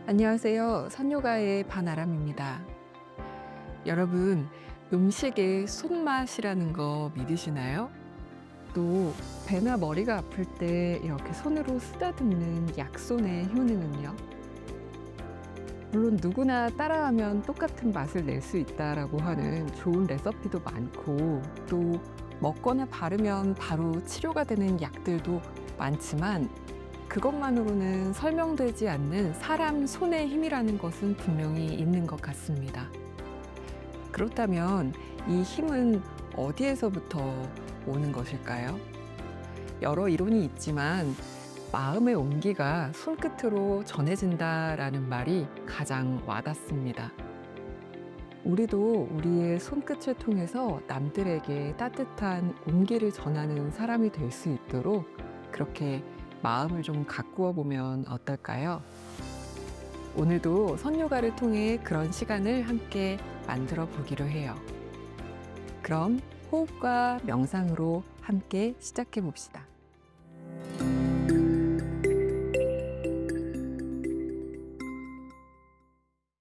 안녕하세요. 선요가의 반아람입니다. 여러분, 음식의 손맛이라는 거 믿으시나요? 또 배나 머리가 아플 때 이렇게 손으로 쓰다듬는 약손의 효능은요? 물론 누구나 따라하면 똑같은 맛을 낼 수 있다라고 하는 좋은 레시피도 많고, 또 먹거나 바르면 바로 치료가 되는 약들도 많지만, 그것만으로는 설명되지 않는 사람 손의 힘이라는 것은 분명히 있는 것 같습니다. 그렇다면 이 힘은 어디에서부터 오는 것일까요? 여러 이론이 있지만 마음의 온기가 손끝으로 전해진다라는 말이 가장 와닿습니다. 우리도 우리의 손끝을 통해서 남들에게 따뜻한 온기를 전하는 사람이 될 수 있도록 그렇게 마음을 좀 가꾸어 보면 어떨까요? 오늘도 선요가를 통해 그런 시간을 함께 만들어 보기로 해요. 그럼 호흡과 명상으로 함께 시작해 봅시다.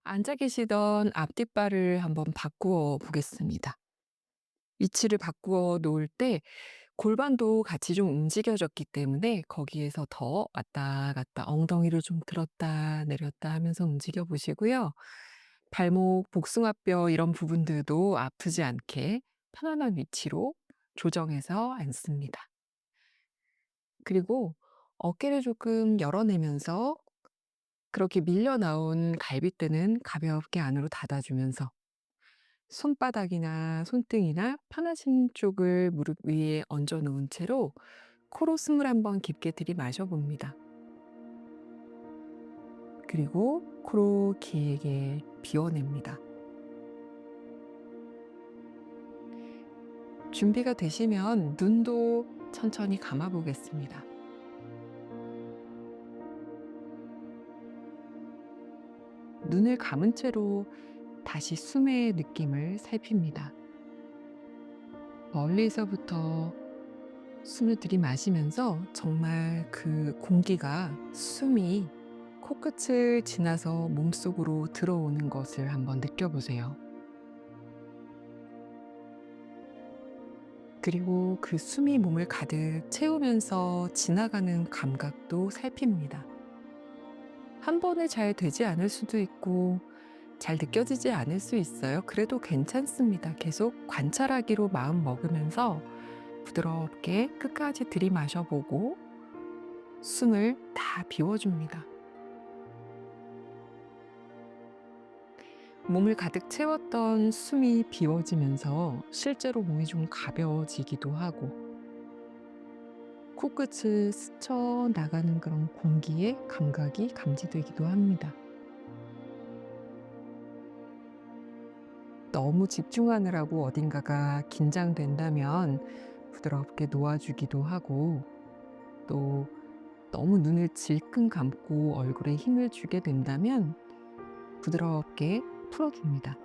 앉아 계시던 앞뒷발을 한번 바꾸어 보겠습니다. 위치를 바꾸어 놓을 때 골반도 같이 좀 움직여졌기 때문에 거기에서 더 왔다 갔다 엉덩이를 좀 들었다 내렸다 하면서 움직여 보시고요. 발목, 복숭아뼈 이런 부분들도 아프지 않게 편안한 위치로 조정해서 앉습니다. 그리고 어깨를 조금 열어내면서 그렇게 밀려 나온 갈비뼈는 가볍게 안으로 닫아주면서 손바닥이나 손등이나 편하신 쪽을 무릎 위에 얹어 놓은 채로 코로 숨을 한번 깊게 들이마셔 봅니다. 그리고 코로 길게 비워냅니다. 준비가 되시면 눈도 천천히 감아 보겠습니다. 눈을 감은 채로 다시 숨의 느낌을 살핍니다. 멀리서부터 숨을 들이마시면서 정말 그 공기가, 숨이 코끝을 지나서 몸속으로 들어오는 것을 한번 느껴보세요. 그리고 그 숨이 몸을 가득 채우면서 지나가는 감각도 살핍니다. 한 번에 잘 되지 않을 수도 있고 잘 느껴지지 않을 수 있어요. 그래도 괜찮습니다. 계속 관찰하기로 마음 먹으면서 부드럽게 끝까지 들이마셔보고 숨을 다 비워줍니다. 몸을 가득 채웠던 숨이 비워지면서 실제로 몸이 좀 가벼워지기도 하고 코끝을 스쳐 나가는 그런 공기의 감각이 감지되기도 합니다. 너무 집중하느라고 어딘가가 긴장된다면 부드럽게 놓아주기도 하고, 또 너무 눈을 질끈 감고 얼굴에 힘을 주게 된다면 부드럽게 풀어줍니다.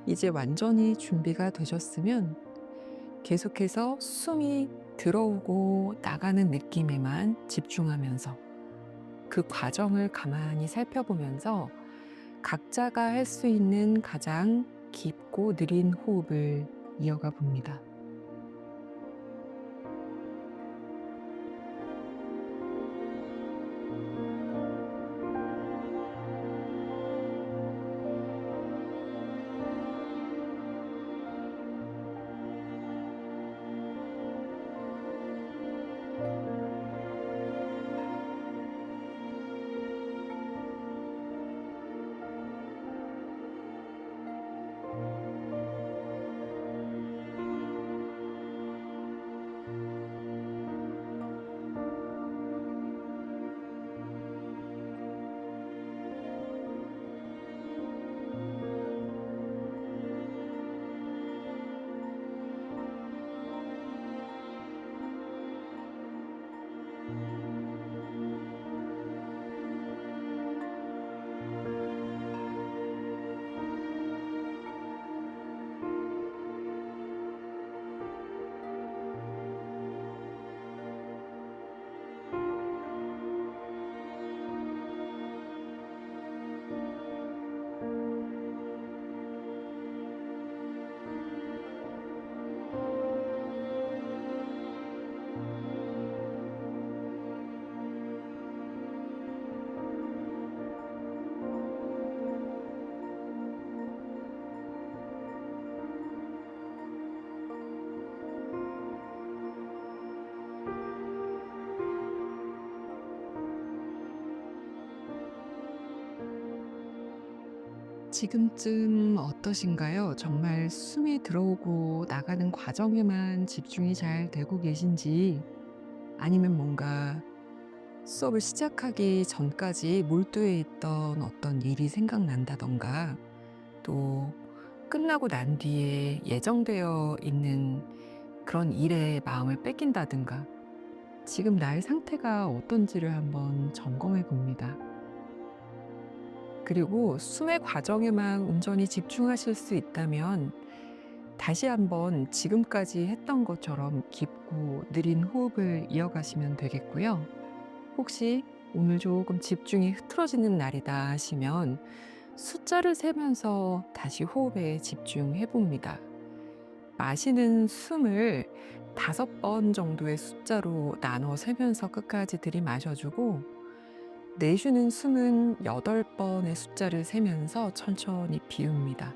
이제 완전히 준비가 되셨으면 계속해서 숨이 들어오고 나가는 느낌에만 집중하면서 그 과정을 가만히 살펴보면서 각자가 할 수 있는 가장 깊고 느린 호흡을 이어가 봅니다. 지금쯤 어떠신가요? 정말 숨이 들어오고 나가는 과정에만 집중이 잘 되고 계신지, 아니면 뭔가 수업을 시작하기 전까지 몰두해 있던 어떤 일이 생각난다던가, 또 끝나고 난 뒤에 예정되어 있는 그런 일에 마음을 뺏긴다든가, 지금 나의 상태가 어떤지를 한번 점검해 봅니다. 그리고 숨의 과정에만 온전히 집중하실 수 있다면 다시 한번 지금까지 했던 것처럼 깊고 느린 호흡을 이어가시면 되겠고요. 혹시 오늘 조금 집중이 흐트러지는 날이다 하시면 숫자를 세면서 다시 호흡에 집중해 봅니다. 마시는 숨을 5번 정도의 숫자로 나눠 세면서 끝까지 들이마셔주고, 내쉬는 숨은 8번의 숫자를 세면서 천천히 비웁니다.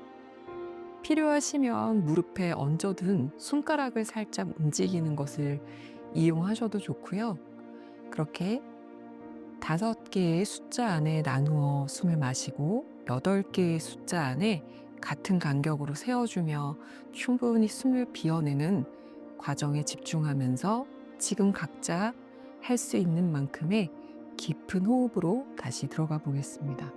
필요하시면 무릎에 얹어둔 손가락을 살짝 움직이는 것을 이용하셔도 좋고요. 그렇게 5개의 숫자 안에 나누어 숨을 마시고 8개의 숫자 안에 같은 간격으로 세워주며 충분히 숨을 비워내는 과정에 집중하면서 지금 각자 할 수 있는 만큼의 깊은 호흡으로 다시 들어가 보겠습니다.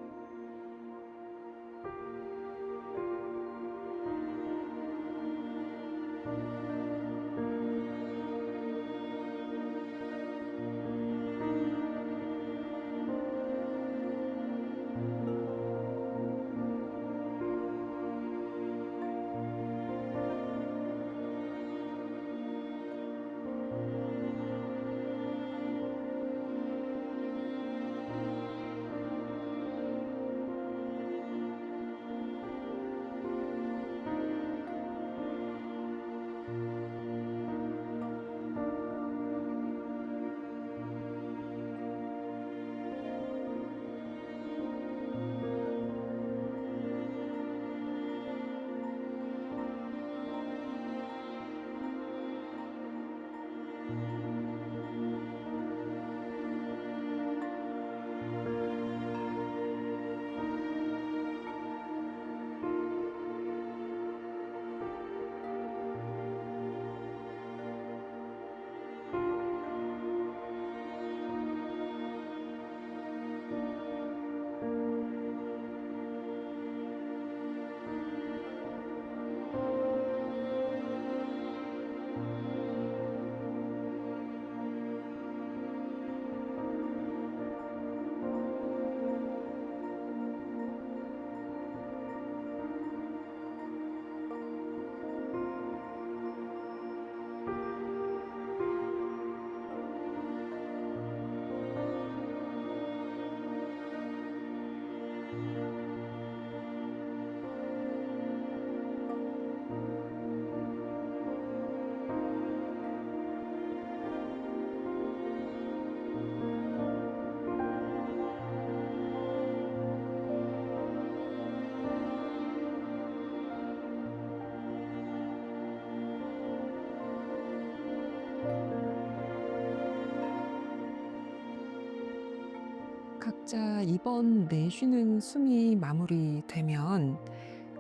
각자 이번 내쉬는 숨이 마무리되면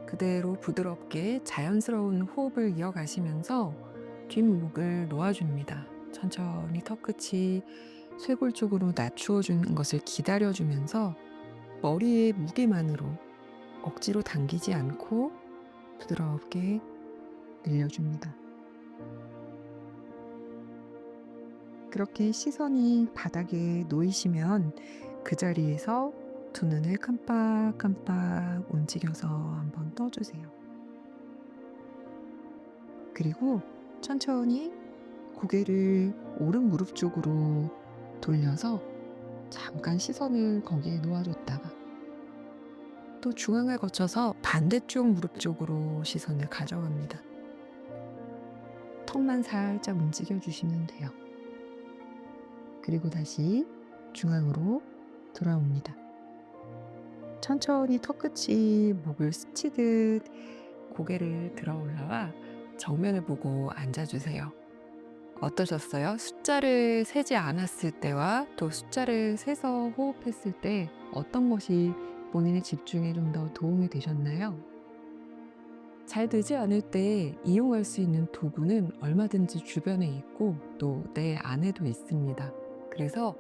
그대로 부드럽게 자연스러운 호흡을 이어가시면서 뒷목을 놓아줍니다. 천천히 턱끝이 쇄골 쪽으로 낮추어 주는 것을 기다려주면서 머리의 무게만으로 억지로 당기지 않고 부드럽게 늘려줍니다. 그렇게 시선이 바닥에 놓이시면 그 자리에서 두 눈을 깜빡깜빡 움직여서 한번 떠주세요. 그리고 천천히 고개를 오른 무릎 쪽으로 돌려서 잠깐 시선을 거기에 놓아줬다가 또 중앙을 거쳐서 반대쪽 무릎 쪽으로 시선을 가져갑니다. 턱만 살짝 움직여 주시면 돼요. 그리고 다시 중앙으로 돌아옵니다. 천천히 턱끝이 목을 스치듯 고개를 들어 올라와 정면을 보고 앉아주세요. 어떠셨어요? 숫자를 세지 않았을 때와 또 숫자를 세서 호흡했을 때 어떤 것이 본인의 집중에 좀 더 도움이 되셨나요? 잘 되지 않을 때 이용할 수 있는 도구는 얼마든지 주변에 있고 또 내 안에도 있습니다. 그래서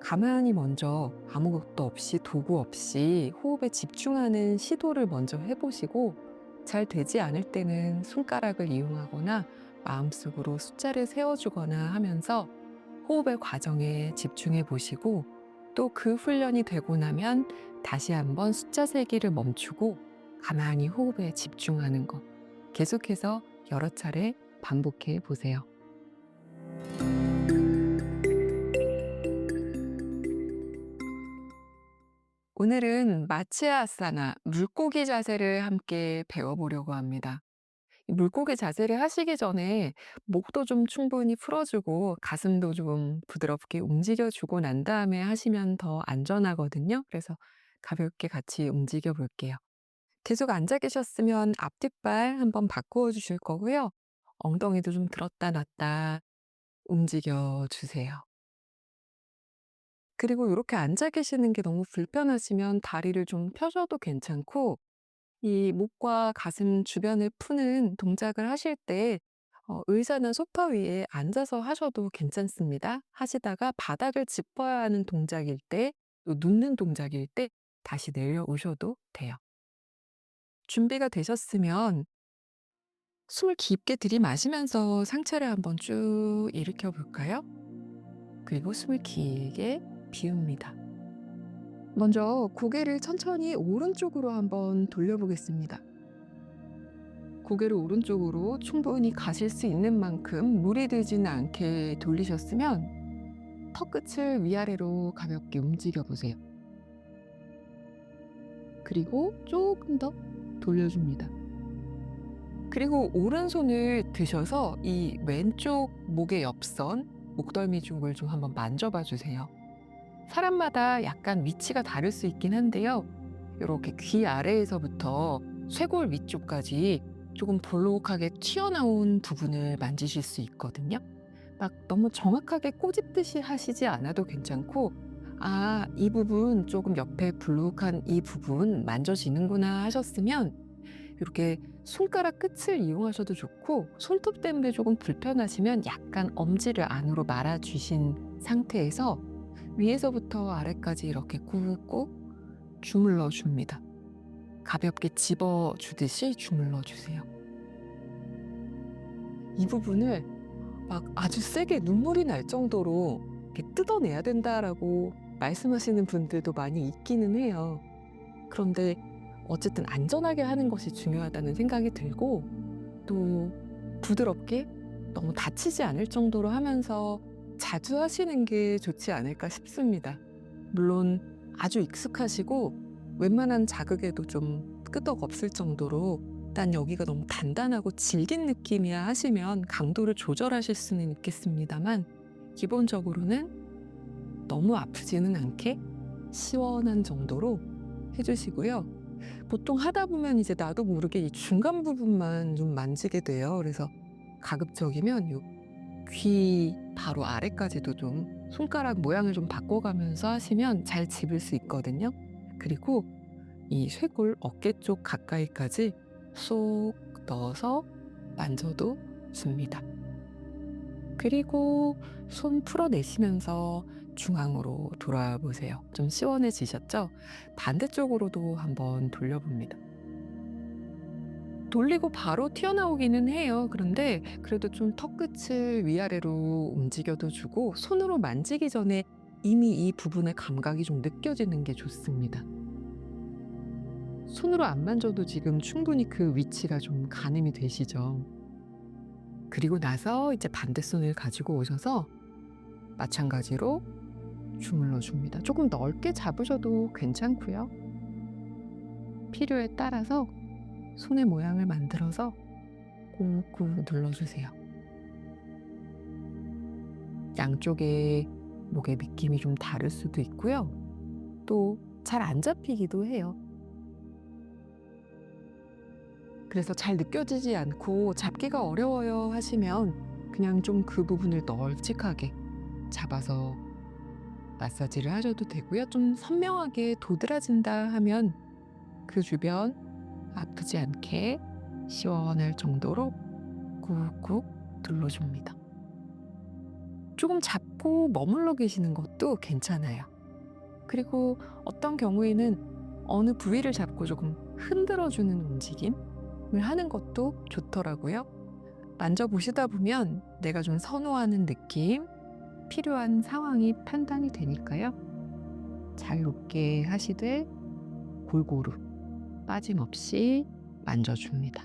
가만히 먼저 아무것도 없이 도구 없이 호흡에 집중하는 시도를 먼저 해보시고 잘 되지 않을 때는 손가락을 이용하거나 마음속으로 숫자를 세워주거나 하면서 호흡의 과정에 집중해 보시고 또 그 훈련이 되고 나면 다시 한번 숫자 세기를 멈추고 가만히 호흡에 집중하는 것 계속해서 여러 차례 반복해 보세요. 오늘은 마츠아사나 물고기 자세를 함께 배워보려고 합니다. 이 물고기 자세를 하시기 전에 목도 좀 충분히 풀어주고 가슴도 좀 부드럽게 움직여주고 난 다음에 하시면 더 안전하거든요. 그래서 가볍게 같이 움직여 볼게요. 계속 앉아 계셨으면 앞뒷발 한번 바꾸어 주실 거고요. 엉덩이도 좀 들었다 놨다 움직여 주세요. 그리고 이렇게 앉아 계시는 게 너무 불편하시면 다리를 좀 펴셔도 괜찮고 이 목과 가슴 주변을 푸는 동작을 하실 때 의자나 소파 위에 앉아서 하셔도 괜찮습니다. 하시다가 바닥을 짚어야 하는 동작일 때, 또 눕는 동작일 때 다시 내려오셔도 돼요. 준비가 되셨으면 숨을 깊게 들이마시면서 상체를 한번 쭉 일으켜 볼까요? 그리고 숨을 길게 비웁니다. 먼저 고개를 천천히 오른쪽으로 한번 돌려보겠습니다. 고개를 오른쪽으로 충분히 가실 수 있는 만큼 무리 들지는 않게 돌리셨으면 턱끝을 위아래로 가볍게 움직여 보세요. 그리고 조금 더 돌려줍니다. 그리고 오른손을 드셔서 이 왼쪽 목의 옆선, 목덜미 쪽을 좀 한번 만져봐 주세요. 사람마다 약간 위치가 다를 수 있긴 한데요. 이렇게 귀 아래에서부터 쇄골 위쪽까지 조금 볼록하게 튀어나온 부분을 만지실 수 있거든요. 막 너무 정확하게 꼬집듯이 하시지 않아도 괜찮고, 아, 이 부분 조금 옆에 불룩한 이 부분 만져지는구나 하셨으면 이렇게 손가락 끝을 이용하셔도 좋고, 손톱 때문에 조금 불편하시면 약간 엄지를 안으로 말아주신 상태에서 위에서부터 아래까지 이렇게 꾹꾹 주물러 줍니다. 가볍게 집어 주듯이 주물러 주세요. 이 부분을 막 아주 세게 눈물이 날 정도로 이렇게 뜯어내야 된다라고 말씀하시는 분들도 많이 있기는 해요. 그런데 어쨌든 안전하게 하는 것이 중요하다는 생각이 들고 또 부드럽게 너무 다치지 않을 정도로 하면서 자주 하시는 게 좋지 않을까 싶습니다. 물론 아주 익숙하시고 웬만한 자극에도 좀 끄떡 없을 정도로 난 여기가 너무 단단하고 질긴 느낌이야 하시면 강도를 조절하실 수는 있겠습니다만 기본적으로는 너무 아프지는 않게 시원한 정도로 해주시고요. 보통 하다 보면 이제 나도 모르게 이 중간 부분만 좀 만지게 돼요. 그래서 가급적이면 요 귀 바로 아래까지도 좀 손가락 모양을 좀 바꿔가면서 하시면 잘 집을 수 있거든요. 그리고 이 쇄골 어깨 쪽 가까이까지 쏙 넣어서 만져도 줍니다. 그리고 손 풀어내시면서 중앙으로 돌아와 보세요. 좀 시원해지셨죠? 반대쪽으로도 한번 돌려봅니다. 돌리고 바로 튀어나오기는 해요. 그런데 그래도 좀 턱끝을 위아래로 움직여도 주고 손으로 만지기 전에 이미 이 부분의 감각이 좀 느껴지는 게 좋습니다. 손으로 안 만져도 지금 충분히 그 위치가 좀 가늠이 되시죠. 그리고 나서 이제 반대손을 가지고 오셔서 마찬가지로 주물러 줍니다. 조금 넓게 잡으셔도 괜찮고요. 필요에 따라서 손의 모양을 만들어서 꾹꾹 눌러주세요. 양쪽의 목의 느낌이 좀 다를 수도 있고요. 또 잘 안 잡히기도 해요. 그래서 잘 느껴지지 않고 잡기가 어려워요 하시면 그냥 좀 그 부분을 널찍하게 잡아서 마사지를 하셔도 되고요. 좀 선명하게 도드라진다 하면 그 주변 아프지 않게 시원할 정도로 꾹꾹 눌러줍니다. 조금 잡고 머물러 계시는 것도 괜찮아요. 그리고 어떤 경우에는 어느 부위를 잡고 조금 흔들어주는 움직임을 하는 것도 좋더라고요. 만져보시다 보면 내가 좀 선호하는 느낌, 필요한 상황이 판단이 되니까요. 자유롭게 하시되 골고루 빠짐없이 만져줍니다.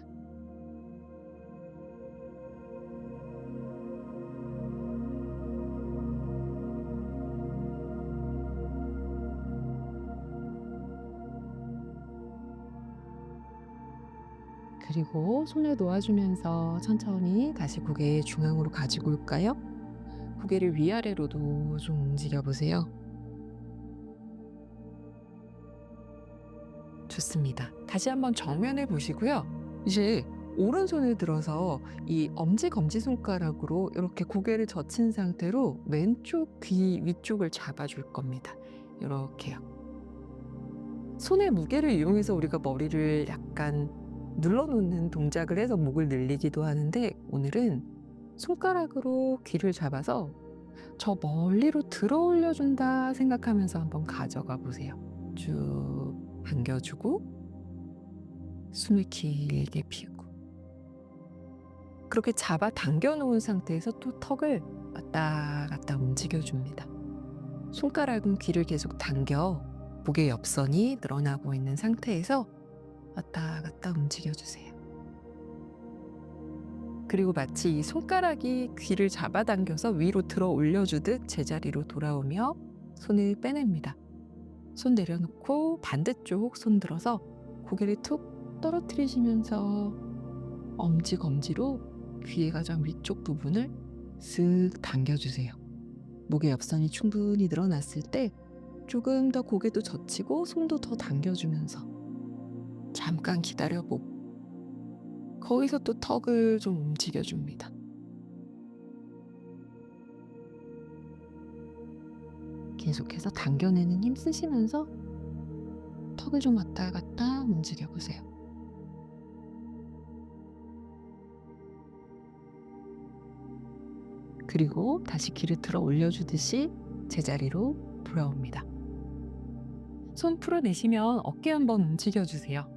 그리고 손을 놓아주면서 천천히 다시 고개 중앙으로 가지고 올까요? 고개를 위아래로도 좀 움직여 보세요. 좋습니다. 다시 한번 정면을 보시고요. 이제 오른손을 들어서 이 엄지, 검지손가락으로 이렇게 고개를 젖힌 상태로 왼쪽 귀 위쪽을 잡아줄 겁니다. 이렇게요. 손의 무게를 이용해서 우리가 머리를 약간 눌러놓는 동작을 해서 목을 늘리기도 하는데, 오늘은 손가락으로 귀를 잡아서 저 멀리로 들어 올려준다 생각하면서 한번 가져가 보세요. 쭉 당겨주고 숨을 길게 피우고, 그렇게 잡아 당겨 놓은 상태에서 또 턱을 왔다 갔다 움직여 줍니다. 손가락은 귀를 계속 당겨 목의 옆선이 늘어나고 있는 상태에서 왔다 갔다 움직여 주세요. 그리고 마치 이 손가락이 귀를 잡아당겨서 위로 들어 올려주듯 제자리로 돌아오며 손을 빼냅니다. 손 내려놓고 반대쪽 손 들어서 고개를 툭 떨어뜨리시면서 엄지, 검지로 귀의 가장 위쪽 부분을 쓱 당겨주세요. 목의 옆선이 충분히 늘어났을 때 조금 더 고개도 젖히고 손도 더 당겨주면서 잠깐 기다려보고 거기서 또 턱을 좀 움직여줍니다. 계속해서 당겨내는 힘 쓰시면서 턱을 좀 왔다 갔다 움직여보세요. 그리고 다시 귀를 들어 올려주듯이 제자리로 돌아옵니다. 손 풀어내시면 어깨 한번 움직여주세요.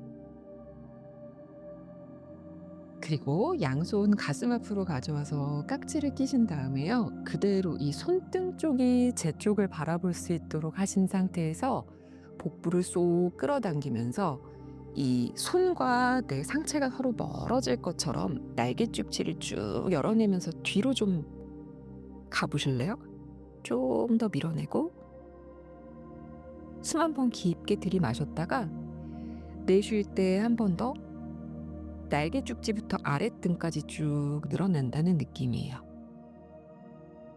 그리고 양손 가슴 앞으로 가져와서 깍지를 끼신 다음에요. 그대로 이 손등 쪽이 제 쪽을 바라볼 수 있도록 하신 상태에서 복부를 쏙 끌어당기면서 이 손과 내 상체가 서로 멀어질 것처럼 날개쭉지를 쭉 열어내면서 뒤로 좀 가보실래요? 좀 더 밀어내고 숨 한 번 깊게 들이마셨다가 내쉴 때 한 번 더 날개 쭉지부터 아랫등까지 쭉 늘어난다는 느낌이에요.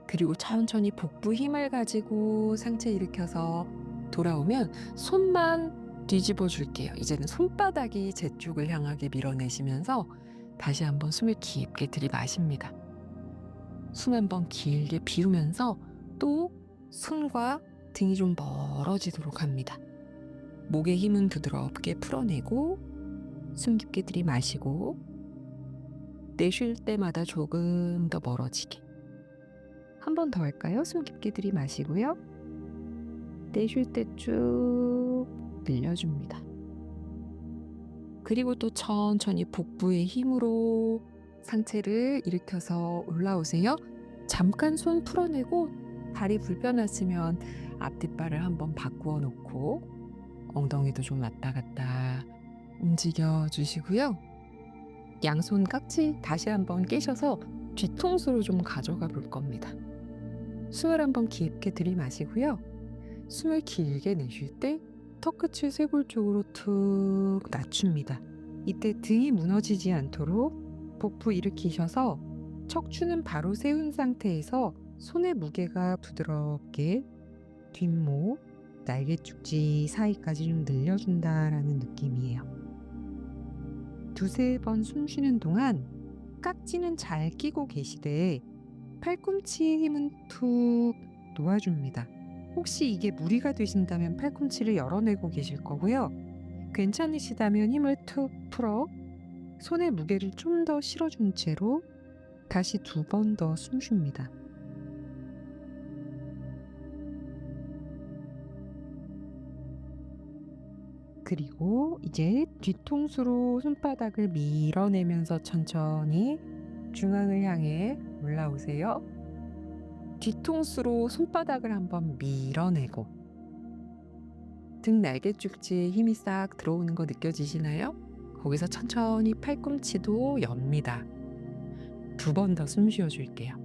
그리고 천천히 복부 힘을 가지고 상체 일으켜서 돌아오면 손만 뒤집어 줄게요. 이제는 손바닥이 제 쪽을 향하게 밀어내시면서 다시 한번 숨을 깊게 들이마십니다. 숨 한번 길게 비우면서 또 손과 등이 좀 멀어지도록 합니다. 목의 힘은 부드럽게 풀어내고 숨 깊게 들이마시고 내쉴 때마다 조금 더 멀어지게. 한 번 더 할까요? 숨 깊게 들이마시고요. 내쉴 때 쭉 늘려줍니다. 그리고 또 천천히 복부의 힘으로 상체를 일으켜서 올라오세요. 잠깐 손 풀어내고 다리 불편하시면 앞뒷발을 한번 바꾸어 놓고 엉덩이도 좀 왔다 갔다 움직여 주시고요. 양손 깍지 다시 한번 끼셔서 뒤통수로 좀 가져가 볼 겁니다. 숨을 한번 깊게 들이마시고요. 숨을 길게 내쉴 때 턱끝을 쇄골 쪽으로 툭 낮춥니다. 이때 등이 무너지지 않도록 복부 일으키셔서 척추는 바로 세운 상태에서 손의 무게가 부드럽게 뒷목, 날개축지 사이까지 좀 늘려준다라는 느낌이에요. 두세 번 숨 쉬는 동안 깍지는 잘 끼고 계시되 팔꿈치의 힘은 툭 놓아줍니다. 혹시 이게 무리가 되신다면 팔꿈치를 열어내고 계실 거고요. 괜찮으시다면 힘을 툭 풀어 손의 무게를 좀 더 실어준 채로 다시 2번 더 숨 쉽니다. 그리고 이제 뒤통수로 손바닥을 밀어내면서 천천히 중앙을 향해 올라오세요. 뒤통수로 손바닥을 한번 밀어내고 등 날개죽지에 힘이 싹 들어오는 거 느껴지시나요? 거기서 천천히 팔꿈치도 엽니다. 2번 더 숨 쉬어 줄게요.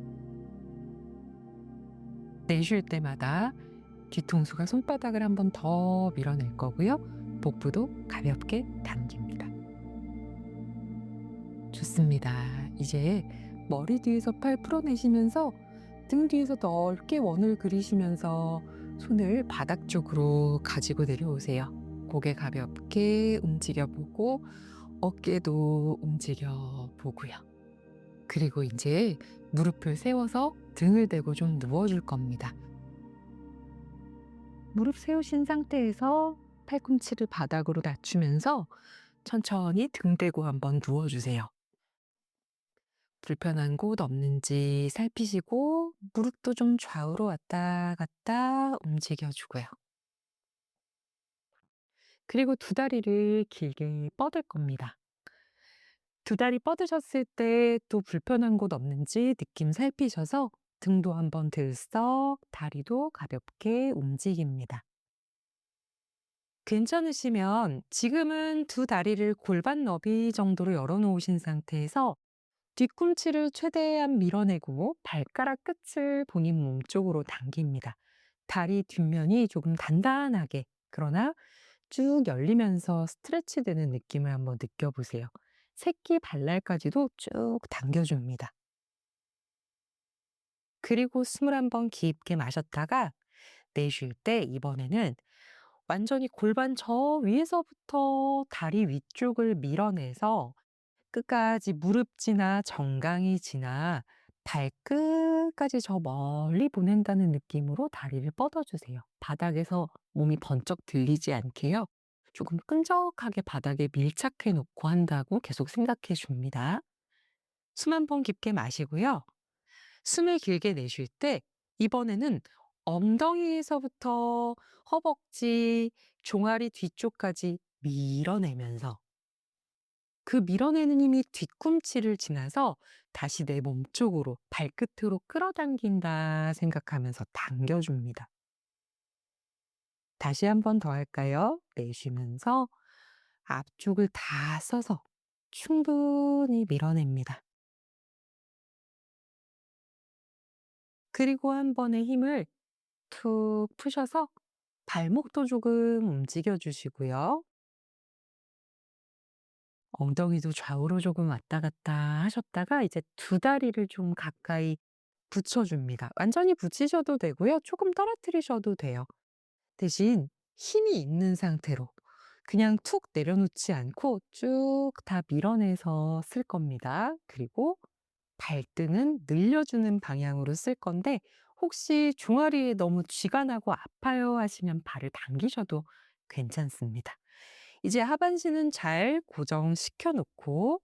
내쉴 때마다 뒤통수가 손바닥을 한번 더 밀어낼 거고요. 복부도 가볍게 당깁니다. 좋습니다. 이제 머리 뒤에서 팔 풀어내시면서 등 뒤에서 넓게 원을 그리시면서 손을 바닥 쪽으로 가지고 내려오세요. 고개 가볍게 움직여 보고 어깨도 움직여 보고요. 그리고 이제 무릎을 세워서 등을 대고 좀 누워줄 겁니다. 무릎 세우신 상태에서 팔꿈치를 바닥으로 낮추면서 천천히 등 대고 한번 누워주세요. 불편한 곳 없는지 살피시고 무릎도 좀 좌우로 왔다 갔다 움직여주고요. 그리고 2다리를 길게 뻗을 겁니다. 2다리 뻗으셨을 때 또 불편한 곳 없는지 느낌 살피셔서 등도 한번 들썩, 다리도 가볍게 움직입니다. 괜찮으시면 지금은 2다리를 골반 너비 정도로 열어놓으신 상태에서 뒤꿈치를 최대한 밀어내고 발가락 끝을 본인 몸 쪽으로 당깁니다. 다리 뒷면이 조금 단단하게 그러나 쭉 열리면서 스트레치 되는 느낌을 한번 느껴보세요. 새끼 발날까지도 쭉 당겨줍니다. 그리고 숨을 한번 깊게 마셨다가 내쉴 때 이번에는 완전히 골반 저 위에서부터 다리 위쪽을 밀어내서 끝까지 무릎 지나 정강이 지나 발끝까지 저 멀리 보낸다는 느낌으로 다리를 뻗어주세요. 바닥에서 몸이 번쩍 들리지 않게요. 조금 끈적하게 바닥에 밀착해 놓고 한다고 계속 생각해 줍니다. 숨 한 번 깊게 마시고요. 숨을 길게 내쉴 때 이번에는 엉덩이에서부터 허벅지, 종아리 뒤쪽까지 밀어내면서 그 밀어내는 힘이 뒤꿈치를 지나서 다시 내 몸 쪽으로 발끝으로 끌어당긴다 생각하면서 당겨줍니다. 다시 한 번 더 할까요? 내쉬면서 앞쪽을 다 써서 충분히 밀어냅니다. 그리고 한 번의 힘을 툭 푸셔서 발목도 조금 움직여 주시고요. 엉덩이도 좌우로 조금 왔다 갔다 하셨다가 이제 2다리를 좀 가까이 붙여줍니다. 완전히 붙이셔도 되고요. 조금 떨어뜨리셔도 돼요. 대신 힘이 있는 상태로 그냥 툭 내려놓지 않고 쭉 다 밀어내서 쓸 겁니다. 그리고 발등은 늘려주는 방향으로 쓸 건데 혹시 종아리에 너무 쥐가 나고 아파요 하시면 발을 당기셔도 괜찮습니다. 이제 하반신은 잘 고정시켜 놓고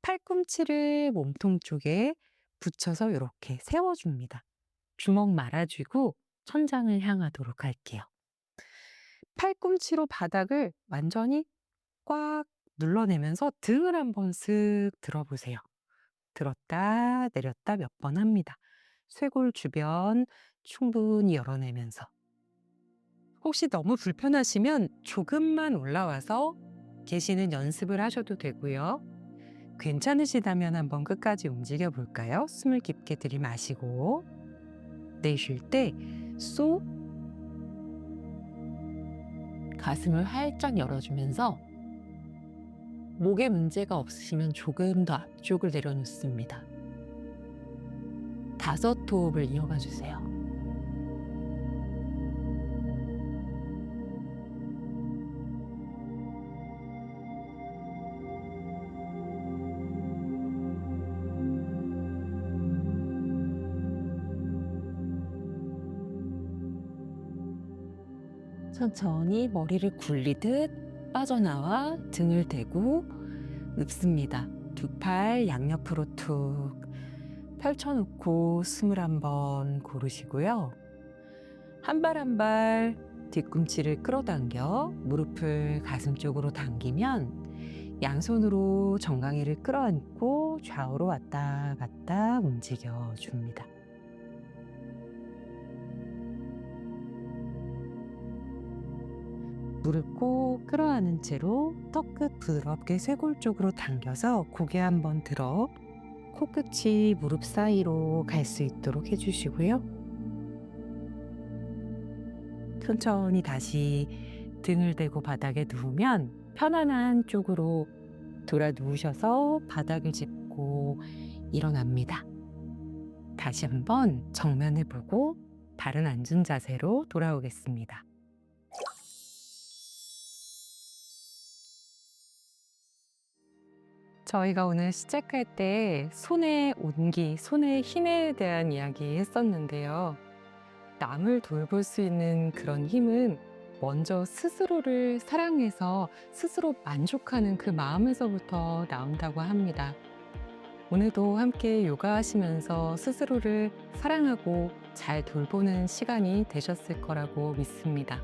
팔꿈치를 몸통 쪽에 붙여서 이렇게 세워줍니다. 주먹 말아쥐고 천장을 향하도록 할게요. 팔꿈치로 바닥을 완전히 꽉 눌러내면서 등을 한번 쓱 들어보세요. 들었다 내렸다 몇 번 합니다. 쇄골 주변 충분히 열어내면서. 혹시 너무 불편하시면 조금만 올라와서 계시는 연습을 하셔도 되고요. 괜찮으시다면 한번 끝까지 움직여 볼까요? 숨을 깊게 들이마시고 내쉴 때 쏙 가슴을 활짝 열어주면서 목에 문제가 없으시면 조금 더 앞쪽을 내려놓습니다. 5호흡을 이어가 주세요. 천천히 머리를 굴리듯 빠져나와 등을 대고 눕습니다. 두 팔 양옆으로 툭 펼쳐놓고 숨을 한번 고르시고요. 한 발 한 발 뒤꿈치를 끌어당겨 무릎을 가슴 쪽으로 당기면 양손으로 정강이를 끌어안고 좌우로 왔다 갔다 움직여 줍니다. 무릎 꼭 끌어안은 채로 턱끝 부드럽게 쇄골 쪽으로 당겨서 고개 한번 들어 코끝이 무릎 사이로 갈 수 있도록 해주시고요. 천천히 다시 등을 대고 바닥에 누우면 편안한 쪽으로 돌아 누우셔서 바닥을 짚고 일어납니다. 다시 한번 정면을 보고 바른 앉은 자세로 돌아오겠습니다. 저희가 오늘 시작할 때 손의 온기, 손의 힘에 대한 이야기 했었는데요. 남을 돌볼 수 있는 그런 힘은 먼저 스스로를 사랑해서 스스로 만족하는 그 마음에서부터 나온다고 합니다. 오늘도 함께 요가하시면서 스스로를 사랑하고 잘 돌보는 시간이 되셨을 거라고 믿습니다.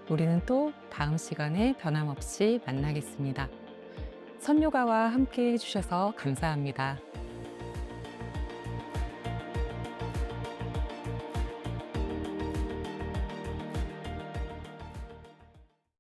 우리는 또 다음 시간에 변함없이 만나겠습니다. 선요가와 함께 해주셔서 감사합니다.